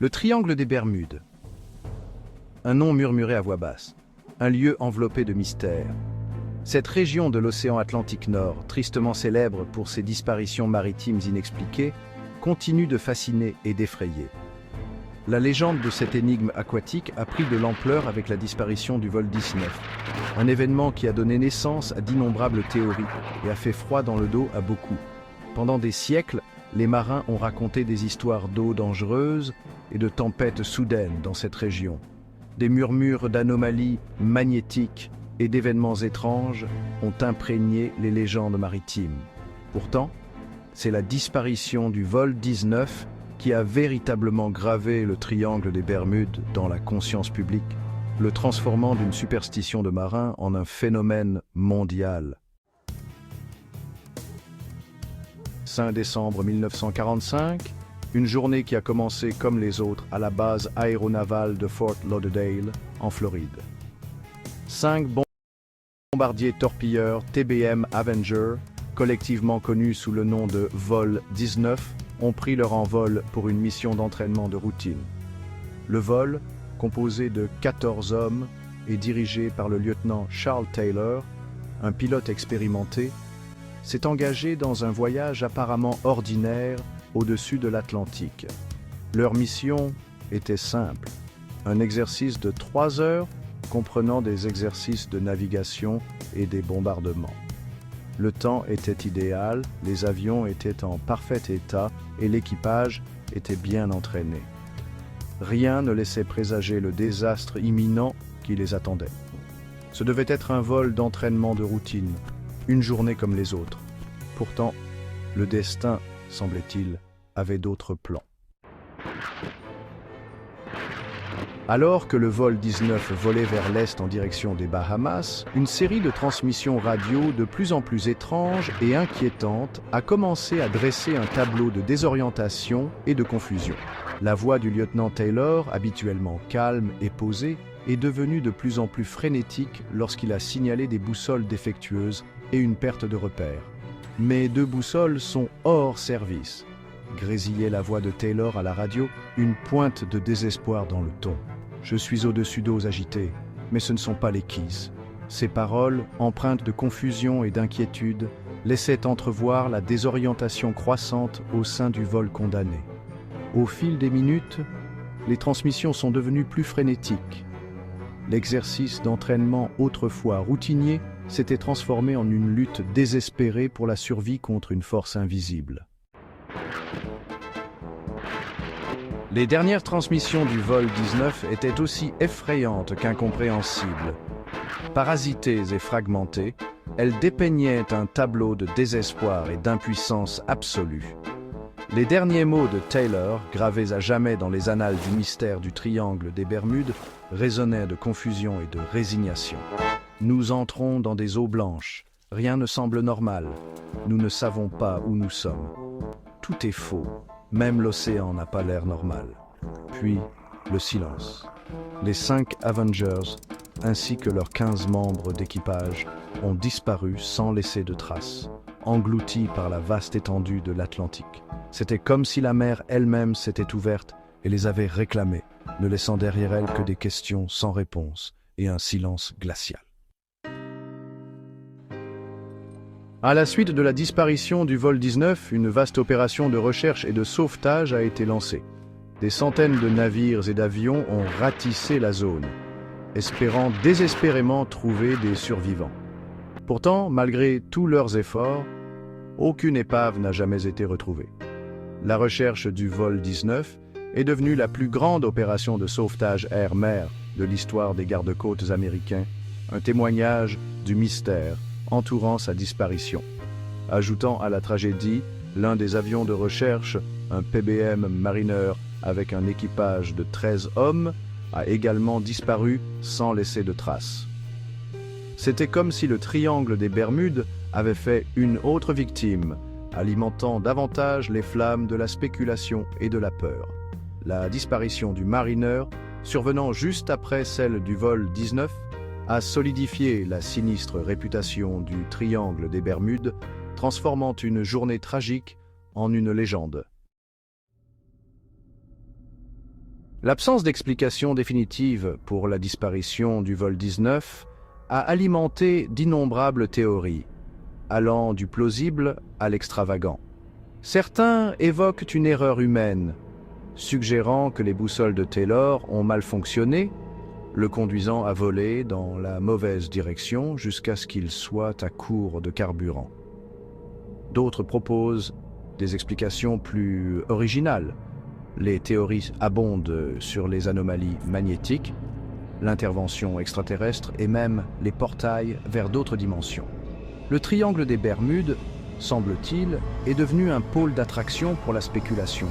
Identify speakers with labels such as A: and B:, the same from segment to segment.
A: Le triangle des Bermudes. Un nom murmuré à voix basse, un lieu enveloppé de mystère. Cette région de l'océan Atlantique Nord, tristement célèbre pour ses disparitions maritimes inexpliquées, continue de fasciner et d'effrayer. La légende de cette énigme aquatique a pris de l'ampleur avec la disparition du vol 19, un événement qui a donné naissance à d'innombrables théories et a fait froid dans le dos à beaucoup. Pendant des siècles, les marins ont raconté des histoires d'eau dangereuses et de tempêtes soudaines dans cette région. Des murmures d'anomalies magnétiques et d'événements étranges ont imprégné les légendes maritimes. Pourtant, c'est la disparition du vol 19 qui a véritablement gravé le triangle des Bermudes dans la conscience publique, le transformant d'une superstition de marins en un phénomène mondial. 5 décembre 1945, une journée qui a commencé comme les autres à la base aéronavale de Fort Lauderdale, en Floride. 5 bombardiers torpilleurs TBM Avenger, collectivement connus sous le nom de Vol 19, ont pris leur envol pour une mission d'entraînement de routine. Le vol, composé de 14 hommes et dirigé par le lieutenant Charles Taylor, un pilote expérimenté, s'est engagé dans un voyage apparemment ordinaire au-dessus de l'Atlantique. Leur mission était simple, un exercice de 3 heures comprenant des exercices de navigation et des bombardements. Le temps était idéal, les avions étaient en parfait état et l'équipage était bien entraîné. Rien ne laissait présager le désastre imminent qui les attendait. Ce devait être un vol d'entraînement de routine, une journée comme les autres. Pourtant, le destin, semblait-il, avait d'autres plans. Alors que le vol 19 volait vers l'est en direction des Bahamas, une série de transmissions radio de plus en plus étranges et inquiétantes a commencé à dresser un tableau de désorientation et de confusion. La voix du lieutenant Taylor, habituellement calme et posée, est devenue de plus en plus frénétique lorsqu'il a signalé des boussoles défectueuses et une perte de repère. « Mes 2 boussoles sont hors service », grésillait la voix de Taylor à la radio, une pointe de désespoir dans le ton. « Je suis au-dessus d'eaux agitées, mais ce ne sont pas les Keys. » Ces paroles, empreintes de confusion et d'inquiétude, laissaient entrevoir la désorientation croissante au sein du vol condamné. Au fil des minutes, les transmissions sont devenues plus frénétiques. L'exercice d'entraînement autrefois routinier s'était transformé en une lutte désespérée pour la survie contre une force invisible. Les dernières transmissions du vol 19 étaient aussi effrayantes qu'incompréhensibles. Parasitées et fragmentées, elles dépeignaient un tableau de désespoir et d'impuissance absolue. Les derniers mots de Taylor, gravés à jamais dans les annales du mystère du triangle des Bermudes, résonnaient de confusion et de résignation. « Nous entrons dans des eaux blanches. Rien ne semble normal. Nous ne savons pas où nous sommes. Tout est faux. Même l'océan n'a pas l'air normal. » Puis, le silence. Les 5 Avengers, ainsi que leurs 15 membres d'équipage, ont disparu sans laisser de traces, engloutis par la vaste étendue de l'Atlantique. C'était comme si la mer elle-même s'était ouverte et les avait réclamés, ne laissant derrière elle que des questions sans réponse et un silence glacial. À la suite de la disparition du vol 19, une vaste opération de recherche et de sauvetage a été lancée. Des centaines de navires et d'avions ont ratissé la zone, espérant désespérément trouver des survivants. Pourtant, malgré tous leurs efforts, aucune épave n'a jamais été retrouvée. La recherche du vol 19 est devenue la plus grande opération de sauvetage air-mer de l'histoire des gardes-côtes américains, un témoignage du mystère entourant sa disparition. Ajoutant à la tragédie, l'un des avions de recherche, un PBM Mariner avec un équipage de 13 hommes, a également disparu sans laisser de traces. C'était comme si le triangle des Bermudes avait fait une autre victime, alimentant davantage les flammes de la spéculation et de la peur. La disparition du Mariner, survenant juste après celle du vol 19, a solidifié la sinistre réputation du triangle des Bermudes, transformant une journée tragique en une légende. L'absence d'explication définitive pour la disparition du vol 19 a alimenté d'innombrables théories, allant du plausible à l'extravagant. Certains évoquent une erreur humaine, suggérant que les boussoles de Taylor ont mal fonctionné, le conduisant à voler dans la mauvaise direction jusqu'à ce qu'il soit à court de carburant. D'autres proposent des explications plus originales. Les théories abondent sur les anomalies magnétiques, l'intervention extraterrestre et même les portails vers d'autres dimensions. Le triangle des Bermudes, semble-t-il, est devenu un pôle d'attraction pour la spéculation,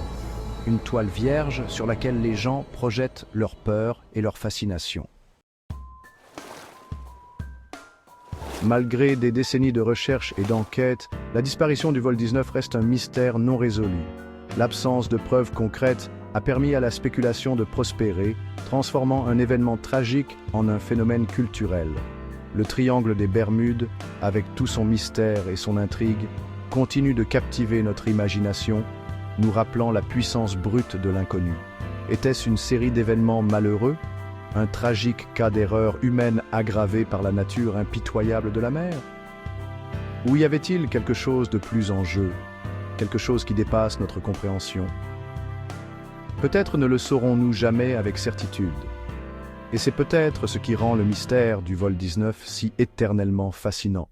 A: une toile vierge sur laquelle les gens projettent leur peur et leur fascination. Malgré des décennies de recherche et d'enquête, la disparition du vol 19 reste un mystère non résolu. L'absence de preuves concrètes a permis à la spéculation de prospérer, transformant un événement tragique en un phénomène culturel. Le triangle des Bermudes, avec tout son mystère et son intrigue, continue de captiver notre imagination, nous rappelant la puissance brute de l'inconnu. Était-ce une série d'événements malheureux? Un tragique cas d'erreur humaine aggravée par la nature impitoyable de la mer? Ou y avait-il quelque chose de plus en jeu, quelque chose qui dépasse notre compréhension? Peut-être ne le saurons-nous jamais avec certitude. Et c'est peut-être ce qui rend le mystère du vol 19 si éternellement fascinant.